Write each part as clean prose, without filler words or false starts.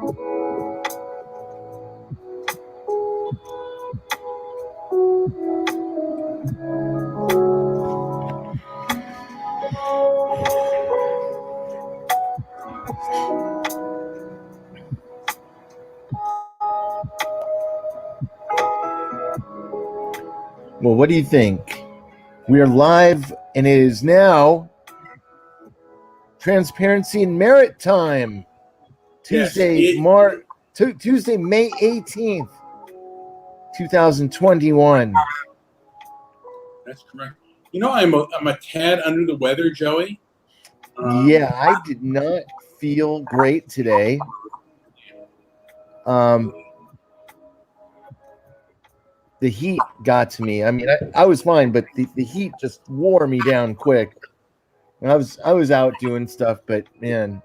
Well, what do you think? We are live, and it is now Transparency and Merit time. Tuesday, Tuesday, May 18th, 2021. That's correct. You know, I'm a tad under the weather, Joey. Yeah, I did not feel great today. The heat got to me. I mean, I was fine, but the heat just wore me down quick. I was out doing stuff, but man,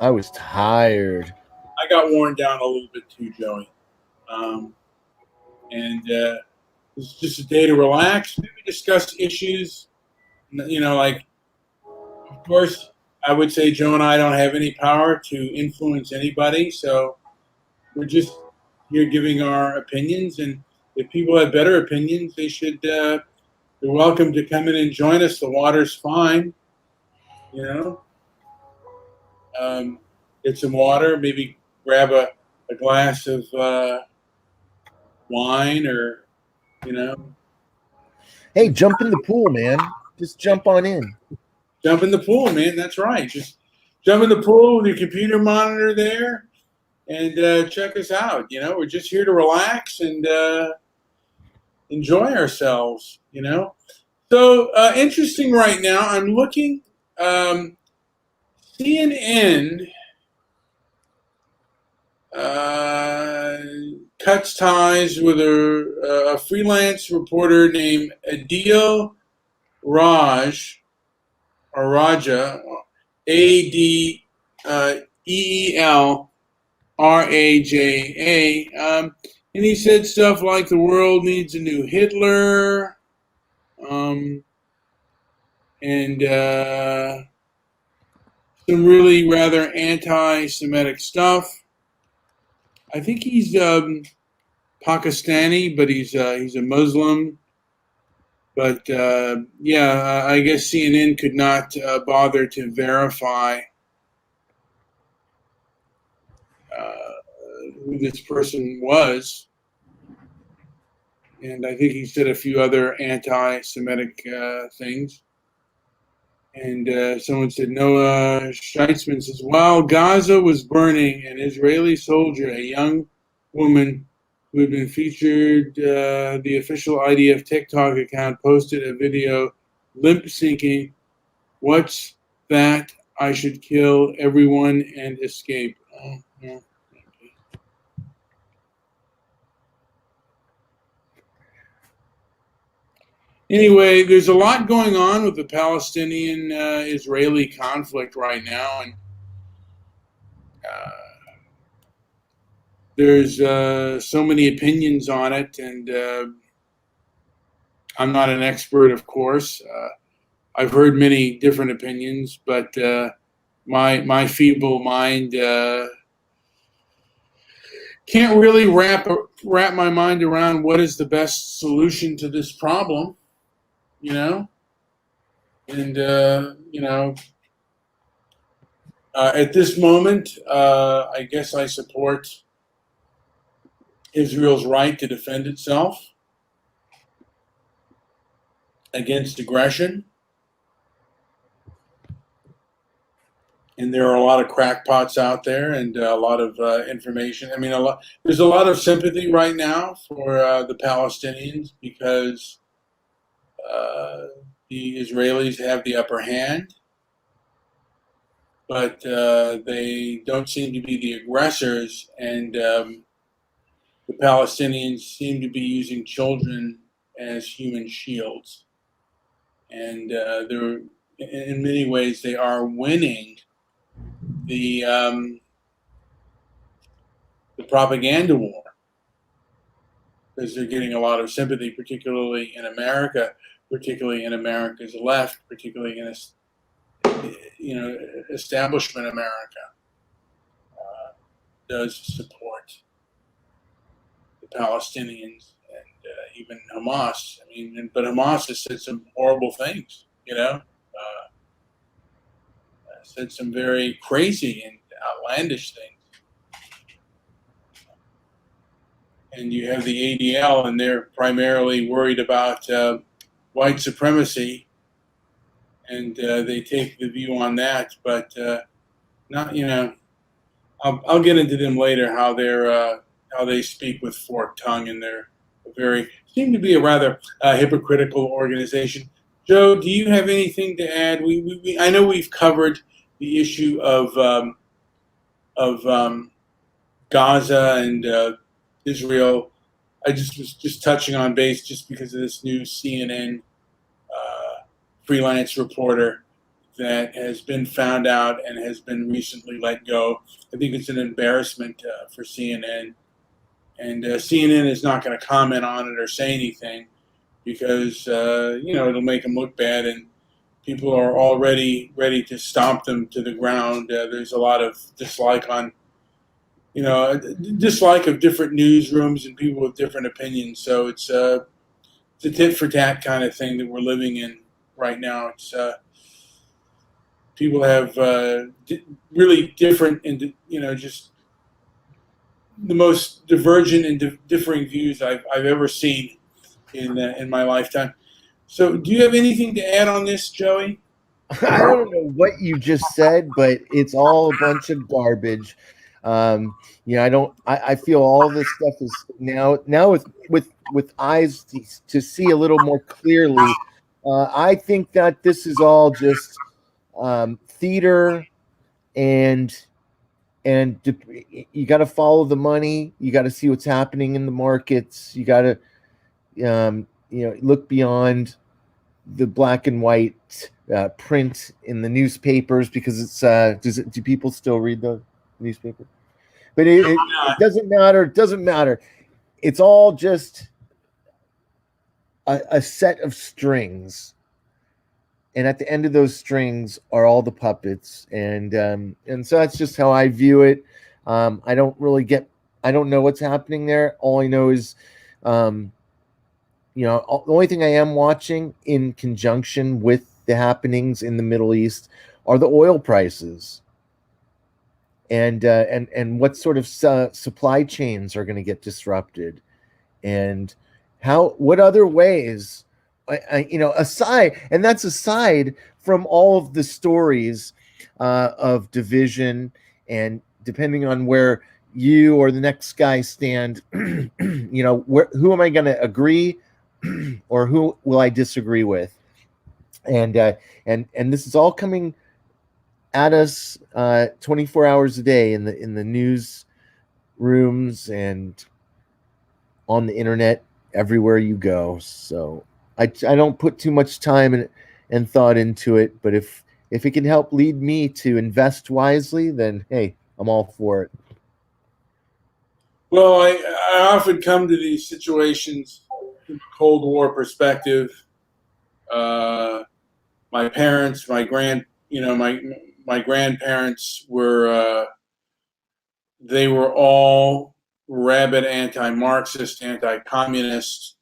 I was tired. I got worn down a little bit too, Joey. It's just a day to relax, maybe discuss issues. You know, like, of course, I would say Joe and I don't have any power to influence anybody, so we're just here giving our opinions. And if people have better opinions, they're welcome to come in and join us. The water's fine, you know. Get some water, maybe grab a glass of wine, or, you know. Hey, jump in the pool, man. Just jump on in. Jump in the pool, man. That's right. Just jump in the pool with your computer monitor there and check us out. You know, we're just here to relax and enjoy ourselves, you know. So, interesting right now, I'm looking, CNN cuts ties with a freelance reporter named Adil Raja, ADEELRAJA, and he said stuff like the world needs a new Hitler, and some really rather anti-Semitic stuff. I think he's Pakistani, but he's a Muslim. But yeah, I guess CNN could not bother to verify who this person was. And I think he said a few other anti-Semitic things. And someone said, Noah Scheitzman says, while Gaza was burning, an Israeli soldier, a young woman who had been featured, the official IDF TikTok account posted a video lip-syncing, "What's that? I should kill everyone and escape." Oh, no. Anyway, there's a lot going on with the Palestinian-Israeli conflict right now, and there's so many opinions on it, and I'm not an expert, of course. I've heard many different opinions, but my feeble mind can't really wrap my mind around what is the best solution to this problem. You know, and you know, at this moment, I guess I support Israel's right to defend itself against aggression. And there are a lot of crackpots out there, and a lot of information. I mean, there's a lot of sympathy right now for the Palestinians because the Israelis have the upper hand, but they don't seem to be the aggressors, and the Palestinians seem to be using children as human shields. And they're, in many ways, they are winning the propaganda war because they're getting a lot of sympathy, particularly in America, particularly in America's left, particularly in establishment America. does support the Palestinians and even Hamas. I mean, but Hamas has said some horrible things, said some very crazy and outlandish things. And you have the ADL, and they're primarily worried about white supremacy, and they take the view on that. But not, I'll get into them later. How they speak with forked tongue, and they're seem to be a rather hypocritical organization. Joe, do you have anything to add? I know we've covered the issue of Gaza and Israel. I was just touching on base just because of this new CNN freelance reporter that has been found out and has been recently let go. I think it's an embarrassment for CNN, and CNN is not going to comment on it or say anything because it'll make them look bad, and people are already ready to stomp them to the ground. There's a lot of dislike of different newsrooms and people with different opinions. So it's a tit for tat kind of thing that we're living in right now. It's people have really different and just the most divergent and differing views I've ever seen in my lifetime. So, do you have anything to add on this, Joey? I don't know what you just said, but it's all a bunch of garbage. I feel all this stuff is now with eyes to see a little more clearly. I think that this is all just theater, and you got to follow the money. You got to see what's happening in the markets. You got to look beyond the black and white print in the newspapers, because it's do people still read the newspaper? But it doesn't matter. It doesn't matter. It's all just a set of strings, and at the end of those strings are all the puppets, and so that's just how I view it. I don't know what's happening there. All I know is the only thing I am watching in conjunction with the happenings in the Middle East are the oil prices, and what sort of supply chains are going to get disrupted, and what other ways, aside from all of the stories of division, and depending on where you or the next guy stand, who am I going to agree or who will I disagree with? And this is all coming at us 24 hours a day in the news rooms and on the internet everywhere you go. So I don't put too much time and thought into it, but if it can help lead me to invest wisely, then hey, I'm all for it. Well, I often come to these situations from a Cold War perspective. My parents, my grandparents were they were all rabid anti-Marxist, anti-communist,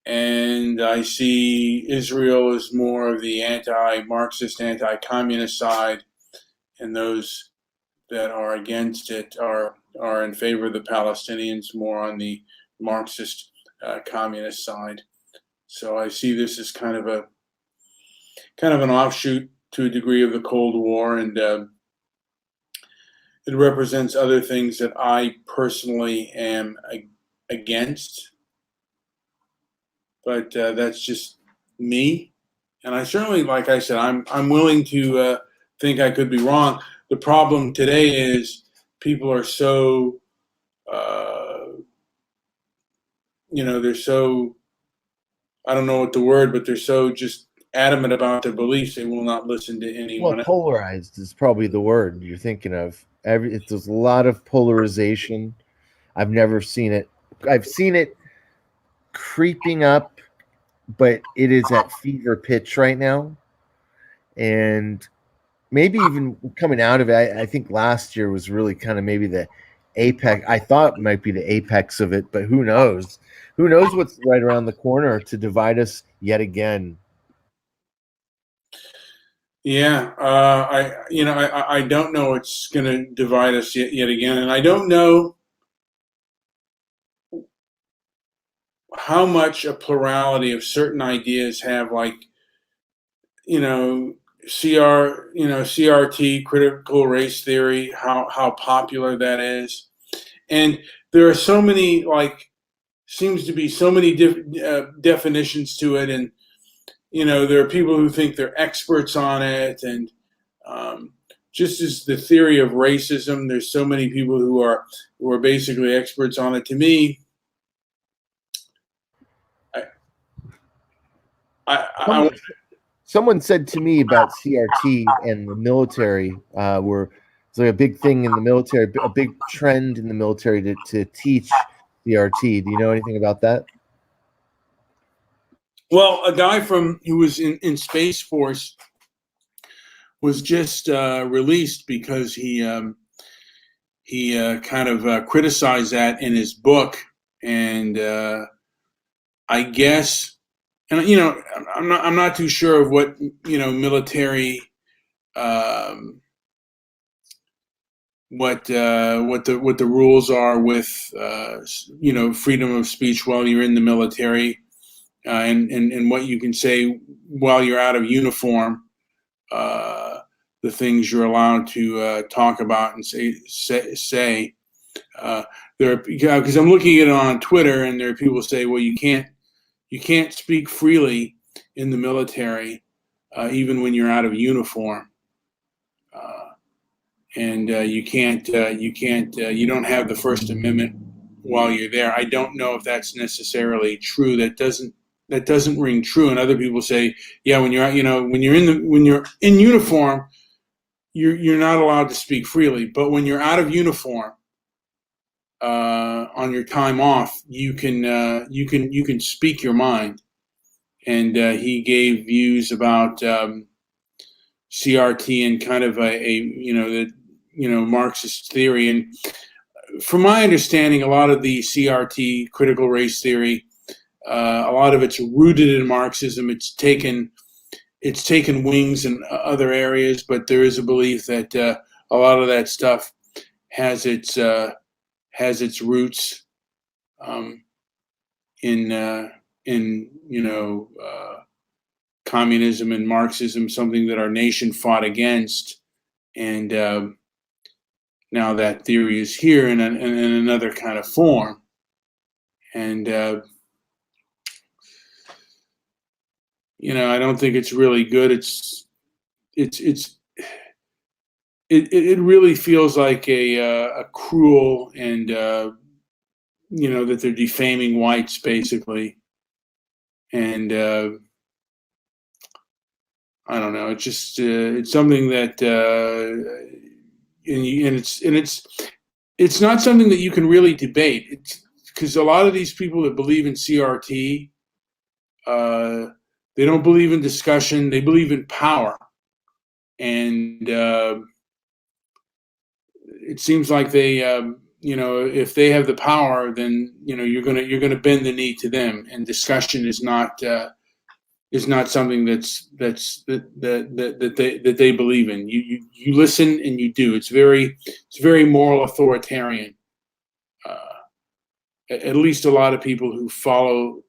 and I see Israel as more of the anti-Marxist, anti-communist side, and those that are against it are in favor of the Palestinians, more on the Marxist communist side. So I see this as kind of an offshoot to a degree of the Cold War, and it represents other things that I personally am against. But that's just me, and I certainly, like I said, I'm willing to think I could be wrong. The problem today is people are so, they're so, I don't know what the word, but they're so just adamant about their beliefs, they will not listen to anyone else. Polarized is probably the word you're thinking of. There's a lot of polarization. I've never seen it. I've seen it creeping up, but it is at fever pitch right now. And maybe even coming out of it, I think last year was really kind of maybe the apex. I thought it might be the apex of it, but who knows? Who knows what's right around the corner to divide us yet again? Yeah, I don't know what's going to divide us yet again, and I don't know how much a plurality of certain ideas have, like, you know, CRT, critical race theory, how popular that is, and there are so many, like, seems to be so many different definitions to it, and there are people who think they're experts on it, and um, just as the theory of racism, there's so many people who are basically experts on it. To me, I, I Someone said to me about CRT and the military, where it's like a big thing in the military, a big trend in the military to teach CRT. Do you know anything about that? well, a guy who was in Space Force was just released because he kind of criticized that in his book, and I guess, and I'm not too sure of what military, um, what the rules are with freedom of speech while you're in the military, and what you can say while you're out of uniform. The things you're allowed to talk about and say. There, because I'm looking at it on Twitter, and there are people who say, well, you can't speak freely in the military, even when you're out of uniform, and you don't have the First Amendment while you're there. I don't know if that's necessarily true. That doesn't ring true. And other people say, yeah, when you're when you're in uniform, you're not allowed to speak freely. But when you're out of uniform, on your time off, you can speak your mind. And he gave views about CRT and kind of Marxist theory. And from my understanding, a lot of the CRT, critical race theory, a lot of it's rooted in Marxism. It's taken wings in other areas, but there is a belief that a lot of that stuff has its roots um, in communism and Marxism, something that our nation fought against, and now that theory is here in another kind of form, and I don't think it's really good. It's it really feels like a cruel and that they're defaming whites basically, and I don't know. It's just it's something that it's not something that you can really debate. It's because a lot of these people that believe in CRT, uh, they don't believe in discussion. They believe in power, and it seems like they, if they have the power, then you're gonna bend the knee to them. And discussion is not something that they believe in. You listen and you do. It's very moral authoritarian. At least a lot of people who follow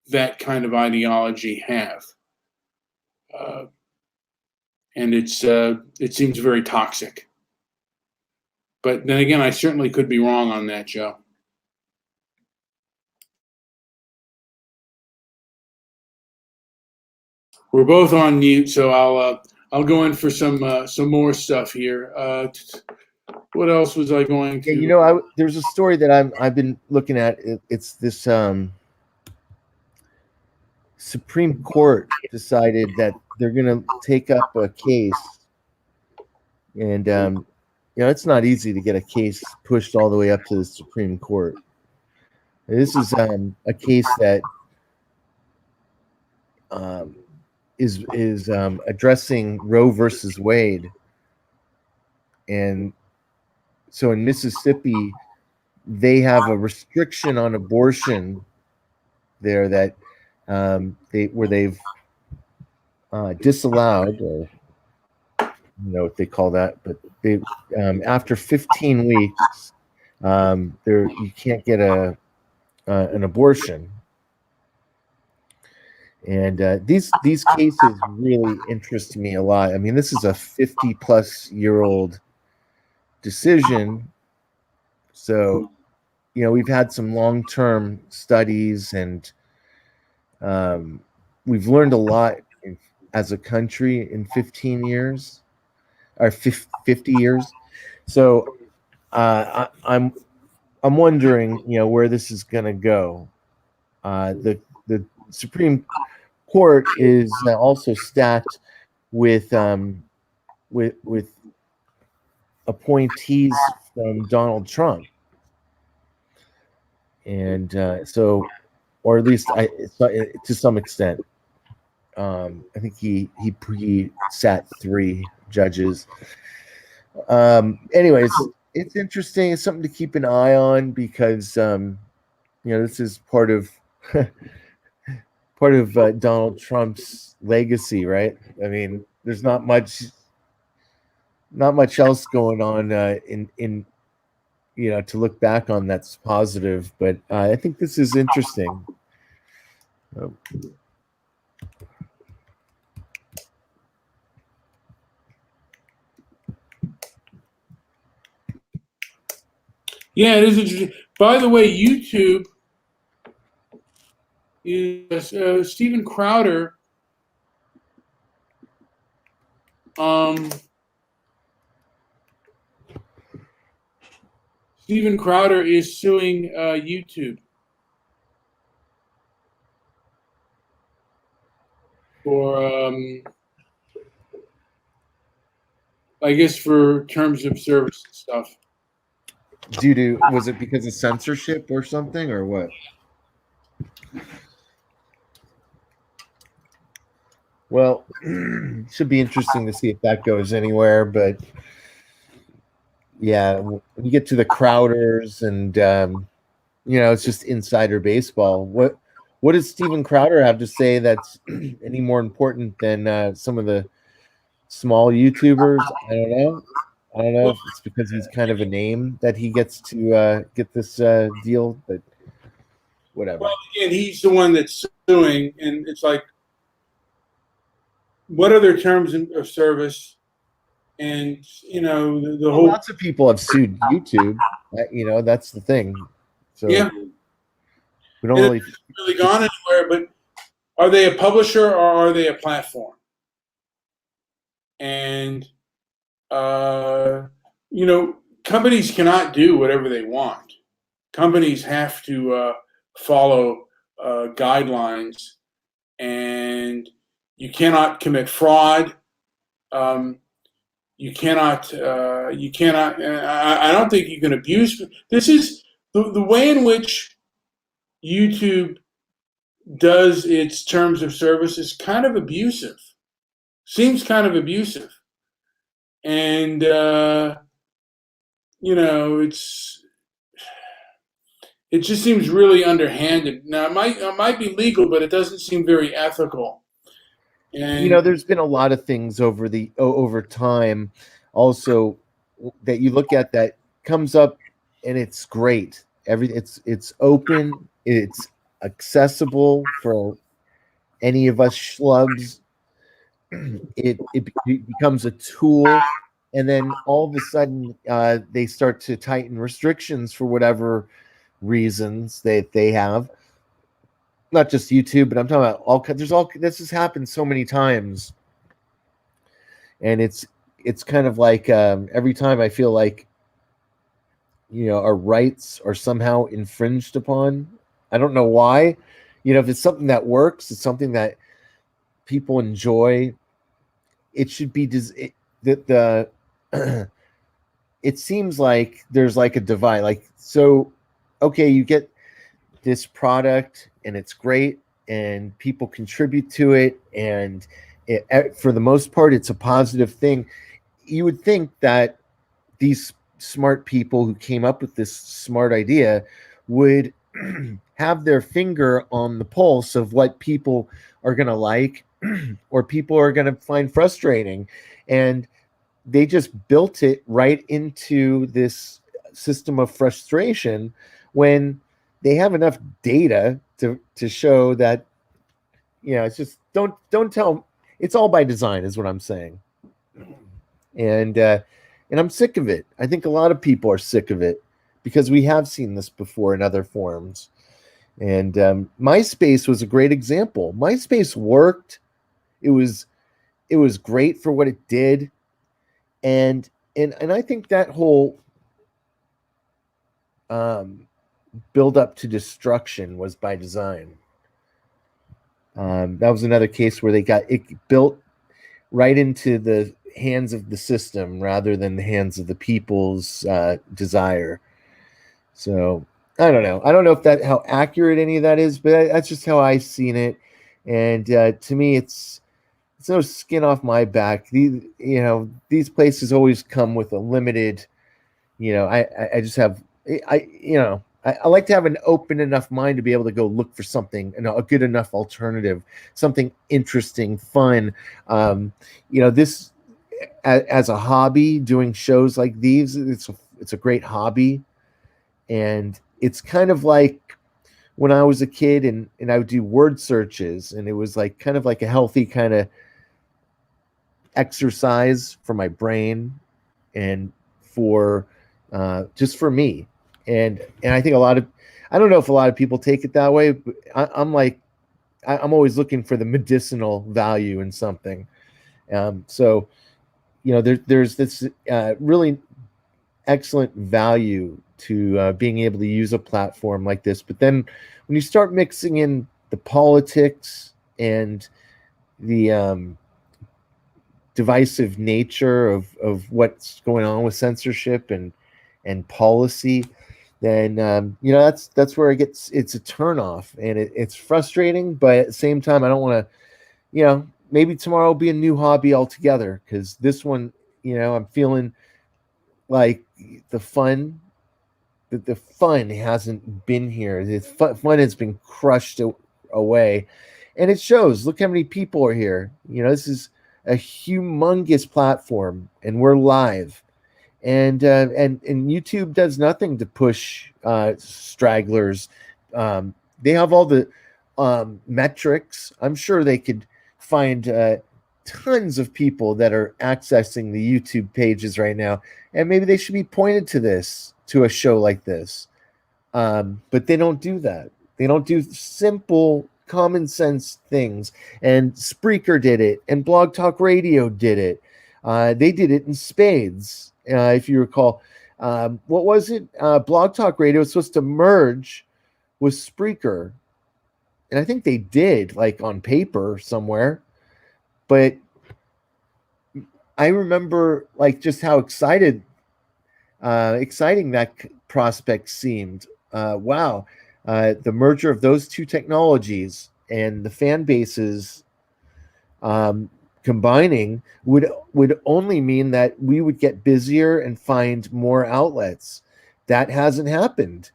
that kind of ideology have, and it seems very toxic. But then again, I certainly could be wrong on that, Joe. We're both on mute, so I'll go in for some more stuff here. What else was I going to? Yeah, there's a story that I've been looking at. It's this Supreme Court decided that they're going to take up a case, and it's not easy to get a case pushed all the way up to the Supreme Court. This is a case that is addressing Roe versus Wade, and so in Mississippi, they have a restriction on abortion there that they've disallowed, or what they call that, but they after 15 weeks, there you can't get an abortion. And these cases really interest me a lot. I mean, this is a 50-plus-year-old decision, so we've had some long-term studies, and we've learned a lot as a country in 15 years or 50 years. So I'm wondering, where this is going to go. The Supreme Court is also stacked with appointees from Donald Trump, and or at least to some extent. I think he sat 3 judges. Anyways, it's interesting. It's something to keep an eye on, because this is part of Donald Trump's legacy, right? I mean, there's not much else going on in to look back on that's positive, but I think this is interesting. Yeah, it is interesting. By the way, YouTube is Steven Crowder. Steven Crowder is suing YouTube for, I guess, for terms of service and stuff. Was it because of censorship or something, or what? Well, should be interesting to see if that goes anywhere. But yeah, when you get to the Crowders, and it's just insider baseball. What does Steven Crowder have to say that's any more important than some of the small YouTubers? I don't know. I don't know if it's because he's kind of a name that he gets to get this deal, but whatever. Well, again, he's the one that's suing, and it's like, what are their terms of service? And the whole. Lots of people have sued YouTube. That's the thing. So yeah, we don't really gone anywhere. But are they a publisher or are they a platform? And companies cannot do whatever they want. Companies have to follow guidelines, and you cannot commit fraud. You cannot. I don't think you can abuse. This is the way in which YouTube does its terms of service is kind of abusive. Seems kind of abusive, and it just seems really underhanded. Now, it might be legal, but it doesn't seem very ethical. And there's been a lot of things over time, also, that you look at that comes up, and it's great. It's open, it's accessible for any of us schlubs. It becomes a tool, and then all of a sudden they start to tighten restrictions for whatever reasons they have. Not just YouTube, but I'm talking about this has happened so many times, and it's kind of like every time I feel like our rights are somehow infringed upon. I don't know why. If it's something that works, it's something that people enjoy, it should be it seems like there's like a divide, like, so okay, you get this product and it's great and people contribute to it, and for the most part it's a positive thing. You would think that these smart people who came up with this smart idea would have their finger on the pulse of what people are going to like or people are going to find frustrating. And they just built it right into this system of frustration when they have enough data to show that, it's just don't tell. It's all by design is what I'm saying. And I'm sick of it. I think a lot of people are sick of it because we have seen this before in other forms. And MySpace was a great example. MySpace worked. It was great for what it did, and I think that whole build up to destruction was by design. That was another case where they got it built right into the hands of the system rather than the hands of the people's desire. So I don't know. I don't know if that how accurate any of that is, but that's just how I've seen it. And to me, it's no skin off my back. These places always come with a limited. I just have I like to have an open enough mind to be able to go look for something, a good enough alternative, something interesting, fun. This as a hobby, doing shows like these, it's a great hobby, and it's kind of like when I was a kid and I would do word searches, and it was like kind of like a healthy kind of exercise for my brain and for just for me. And I think I don't know if a lot of people take it that way, but I'm always looking for the medicinal value in something. So there's this really excellent value to being able to use a platform like this. But then when you start mixing in the politics and the divisive nature of what's going on with censorship and policy, then that's where it's a turnoff, and it's frustrating. But at the same time, I don't want to, maybe tomorrow will be a new hobby altogether, because this one, I'm feeling like the fun hasn't been here. The fun has been crushed away, and it shows. Look how many people are here. This is a humongous platform, and we're live. And YouTube does nothing to push stragglers. They have all the metrics. I'm sure they could find tons of people that are accessing the YouTube pages right now, and maybe they should be pointed to a show like this. But they don't do that. They don't do simple, common sense things. And Spreaker did it, and Blog Talk Radio did it. They did it in spades. If you recall, what was it? Blog Talk Radio was supposed to merge with Spreaker, and I think they did, like on paper somewhere. But I remember like just how exciting that prospect seemed. Wow, the merger of those two technologies and the fan bases combining would only mean that we would get busier and find more outlets. That hasn't happened.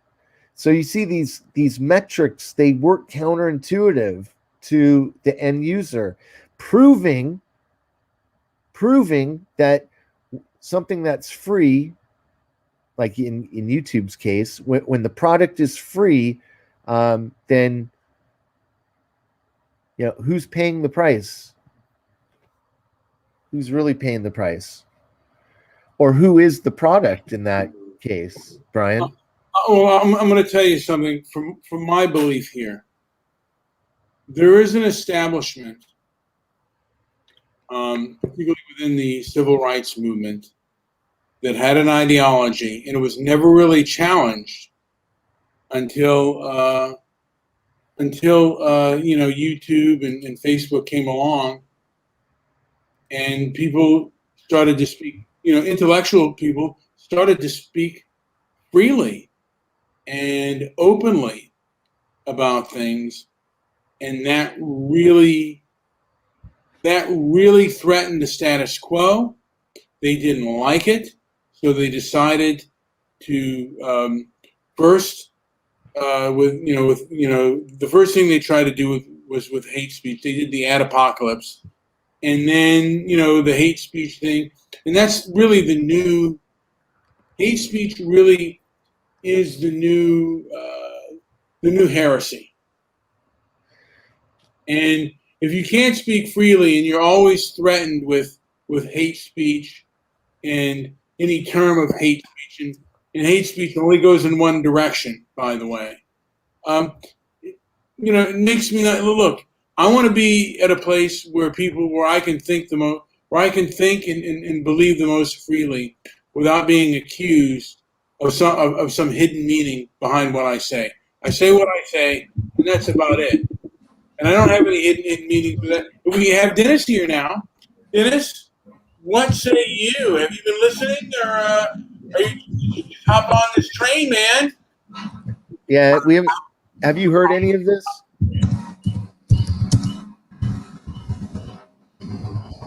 So you see these metrics, they work counterintuitive to the end user, proving that something that's free, like in YouTube's case, when the product is free, then who's paying the price? Who's really paying the price? Or who is the product in that case, Brian? Well, I'm going to tell you something from my belief here. There is an establishment, particularly within the civil rights movement, that had an ideology, and it was never really challenged until YouTube and Facebook came along, and people started to speak. Intellectual people started to speak freely and openly about things, and that really threatened the status quo. They didn't like it, So they decided to first the first thing they tried to do was with hate speech. They did the ad apocalypse, and then the hate speech thing, and that's really the new hate speech. Really is the new heresy. And if you can't speak freely and you're always threatened with hate speech and any term of hate speech, and hate speech only goes in one direction, by the way. It makes me not look. I want to be at a place where I can think where I can think and believe the most freely, without being accused of some hidden meaning behind what I say. I say what I say, and that's about it. And I don't have any hidden meaning for that. But we have Dennis here now. Dennis, what say you? Have you been listening, or are you just hop on this train, man? Yeah, we haven't. Have you heard any of this,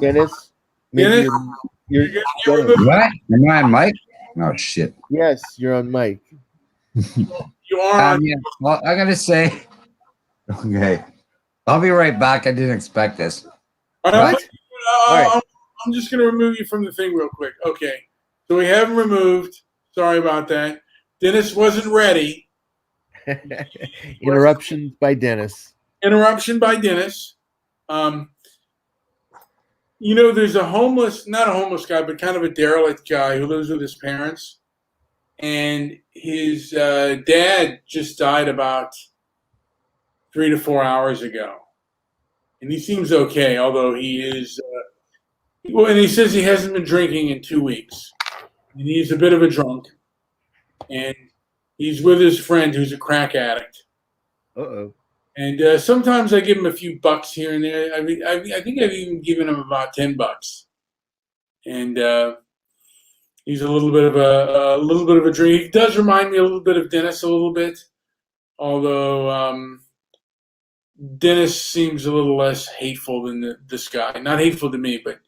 Dennis? Dennis? You're what? Am I on mic? Oh shit. Yes, you're on mic. You are. Yeah. Well, I gotta say, okay. I'll be right back. I didn't expect this. What? I'm just going to remove you from the thing real quick. Okay. So we have him removed. Sorry about that. Dennis wasn't ready. Interruptions by Dennis. Interruption by Dennis. There's not a homeless guy, but kind of a derelict guy who lives with his parents. And his dad just died about 3 to 4 hours ago. And he seems okay, although he is, and he says he hasn't been drinking in 2 weeks. And he's a bit of a drunk. And he's with his friend who's a crack addict. Uh-oh. And sometimes I give him a few bucks here and there. I think I've even given him about $10. And he's a little bit of a drink. He does remind me a little bit of Dennis a little bit. Although Dennis seems a little less hateful than this guy. Not hateful to me, but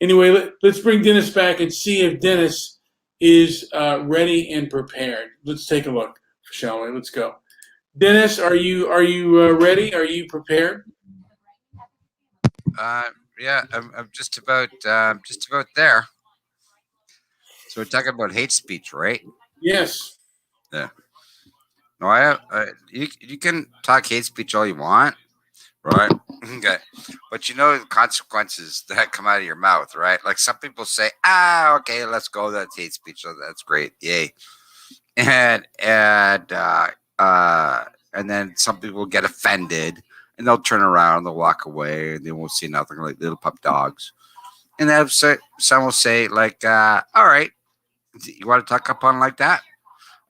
anyway, let's bring Dennis back and see if Dennis is ready and prepared. Let's take a look, shall we? Let's go. Dennis, are you ready? Are you prepared? Yeah, I'm just about there. So we're talking about hate speech, right? Yes. Yeah. No, you can talk hate speech all you want, right? Okay, but you know the consequences that come out of your mouth, right? Like some people say, okay, let's go. That's hate speech. So that's great, yay. And then some people get offended and they'll turn around and they'll walk away and they won't say nothing, like little pup dogs. And then some will say like, all right, you want to talk upon like that?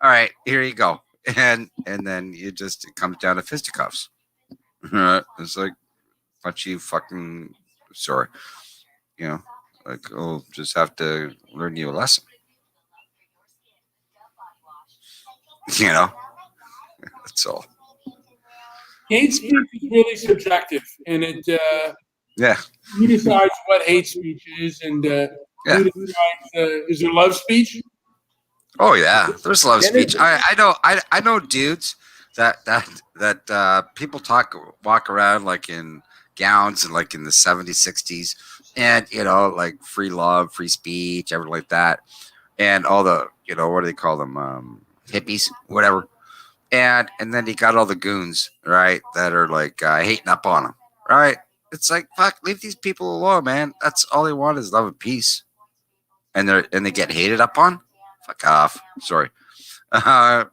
All right, here you go. And then it comes down to fisticuffs. It's like, bunch you fucking sorry. Like, oh, just have to learn you a lesson. That's all. Hate speech is really subjective, and it Yeah. who decides what hate speech is, and who decides is there love speech? Oh yeah, there's love speech. I know dudes that people walk around like in gowns and like in the 70s, 60s, and like free love, free speech, everything like that, and all the what do they call them, hippies, whatever. And then you got all the goons, right, that are like hating up on them, right? It's like, fuck, leave these people alone, man. That's all they want is love and peace, and they get hated up on. Fuck off. Sorry. That's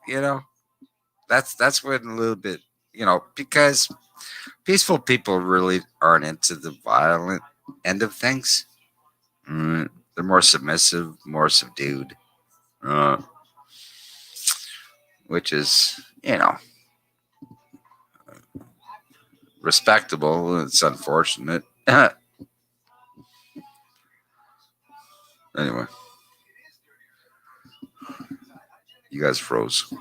when a little bit, because peaceful people really aren't into the violent end of things. They're more submissive, more subdued, which is, respectable. It's unfortunate. Anyway, you guys froze.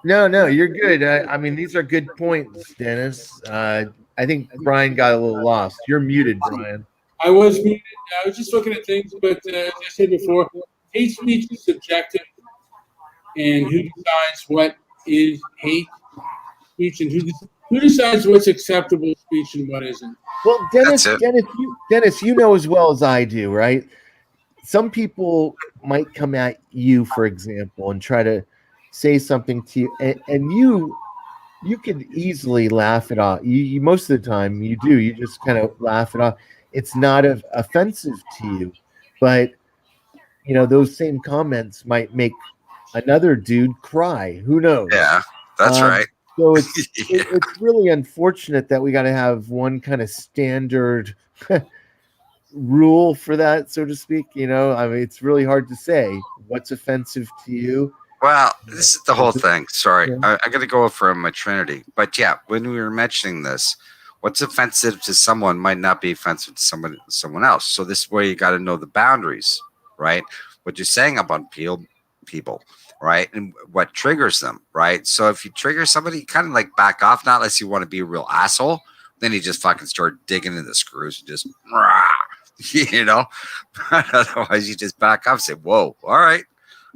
No, you're good. I mean, these are good points, Dennis. I think Brian got a little lost. You're muted, Brian. I was muted. I was just looking at things, but as I said before, hate speech is subjective, and who decides what is hate speech, and who decides what's acceptable speech and what isn't? Well, That's it. Dennis, you know as well as I do, right? Some people might come at you, for example, and try to say something to you, and you could easily laugh it off. You most of the time you do. You just kind of laugh it off. It's not offensive to you, but those same comments might make another dude cry. Who knows? Yeah, that's Um, right. so it's Yeah. it's really unfortunate that we got to have one kind of standard rule for that, so to speak. I mean, it's really hard to say what's offensive to you. Well, this is the whole thing. Sorry, Yeah. I got to go for my Trinity. But yeah, when we were mentioning this, what's offensive to someone might not be offensive to someone else. So this is where you got to know the boundaries, right? What you're saying about people, right? And what triggers them, right? So if you trigger somebody, you kind of like back off, not unless you want to be a real asshole. Then you just fucking start digging in the screws and just, Otherwise, you just back off and say, whoa, all right.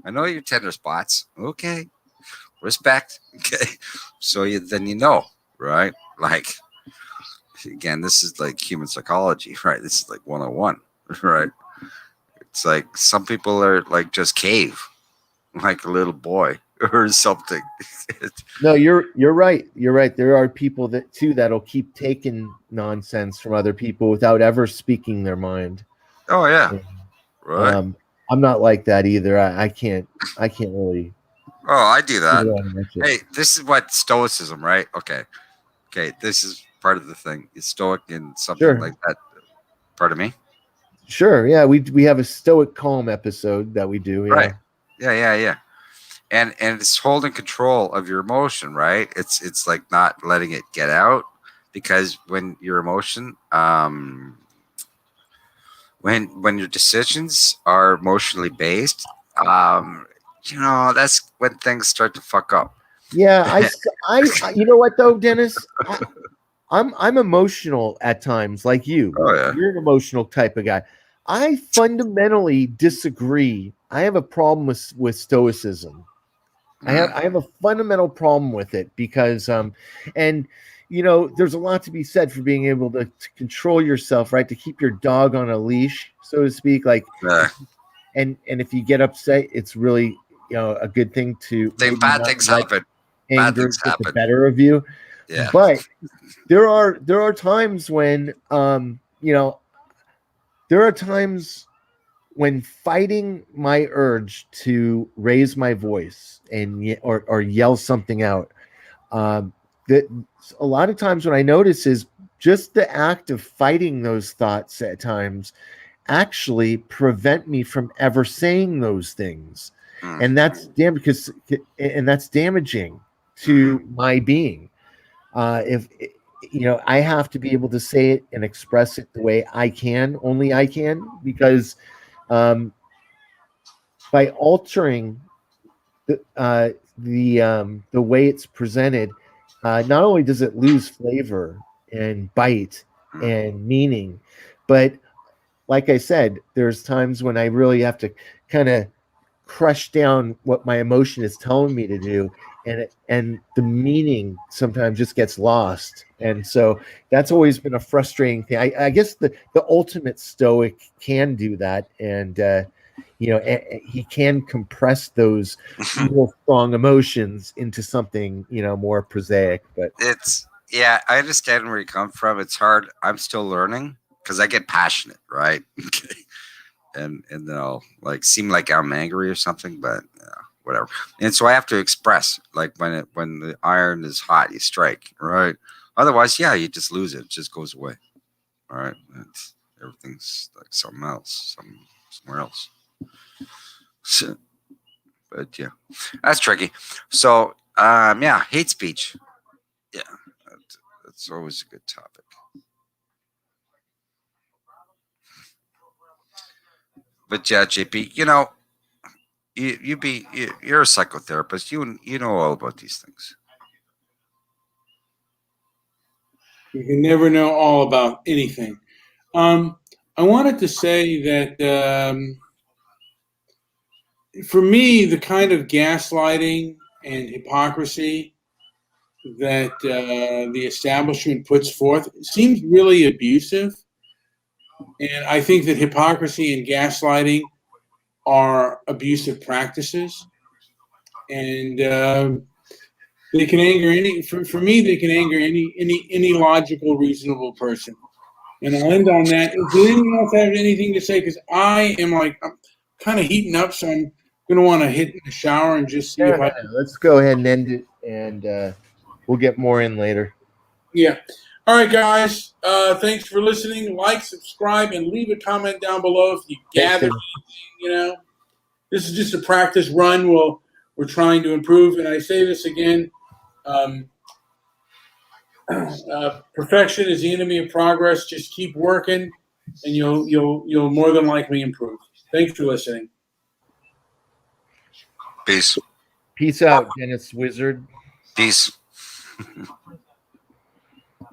I know your tender spots. Okay. Respect. Okay. So then right? Like, again, this is like human psychology, right? This is like 101, right? It's like some people are like just cave, like a little boy or something. No, you're right. You're right. There are people that'll keep taking nonsense from other people without ever speaking their mind. Oh, yeah. And, Right. I'm not like that either. I can't really. Oh, I do that. Yeah, Hey, this is what stoicism, right? Okay. This is part of the thing. It's stoic and something Sure. like that. Pardon me? Sure. Yeah, we have a stoic calm episode that we do. Yeah. Right. Yeah. And it's holding control of your emotion, right? It's like not letting it get out, because when your emotion, when your decisions are emotionally based, that's when things start to fuck up. Yeah, you know what though, Dennis? I'm emotional at times, like you. Oh, yeah. You're an emotional type of guy. I fundamentally disagree. I have a problem with stoicism. I have a fundamental problem with it because and there's a lot to be said for being able to control yourself, right? To keep your dog on a leash, so to speak. Like, and if you get upset, it's really a good thing to Bad things happen. Bad things get the happen. better of you. Yeah. But there are times when there are times when fighting my urge to raise my voice and or yell something out, that a lot of times what I notice is just the act of fighting those thoughts at times actually prevent me from ever saying those things. And that's that's damaging to my being. If I have to be able to say it and express it the way only I can, because by altering the way it's presented, not only does it lose flavor and bite and meaning, but like I said, there's times when I really have to kind of crush down what my emotion is telling me to do, and the meaning sometimes just gets lost. And so that's always been a frustrating thing. I guess the ultimate stoic can do that, and he can compress those real strong emotions into something more prosaic. But I understand where you come from. It's hard. I'm still learning because I get passionate, right? and then I'll like seem like I'm angry or something, but whatever. And so I have to express, like when the iron is hot, you strike, right? Otherwise, you just lose it. It just goes away. All right, everything's like somewhere else. So, but yeah, that's tricky. So hate speech. Yeah, that's always a good topic. But yeah, JP, you're a psychotherapist. You know all about these things. You can never know all about anything. I wanted to say that for me, the kind of gaslighting and hypocrisy that the establishment puts forth seems really abusive. And I think that hypocrisy and gaslighting are abusive practices. And they can anger for me, they can anger any logical, reasonable person. And I'll end on that. Does anyone else have anything to say? Because I'm kind of heating up, so I'm going to want to hit in the shower and just see if I. Let's go ahead and end it, and we'll get more in later. Yeah. All right, guys. Thanks for listening. Like, subscribe, and leave a comment down below if you gather anything. This is just a practice run. We're trying to improve, and I say this again. Perfection is the enemy of progress. Just keep working, and you'll more than likely improve. Thanks for listening. Peace. Peace out, Dennis Wizard. Peace.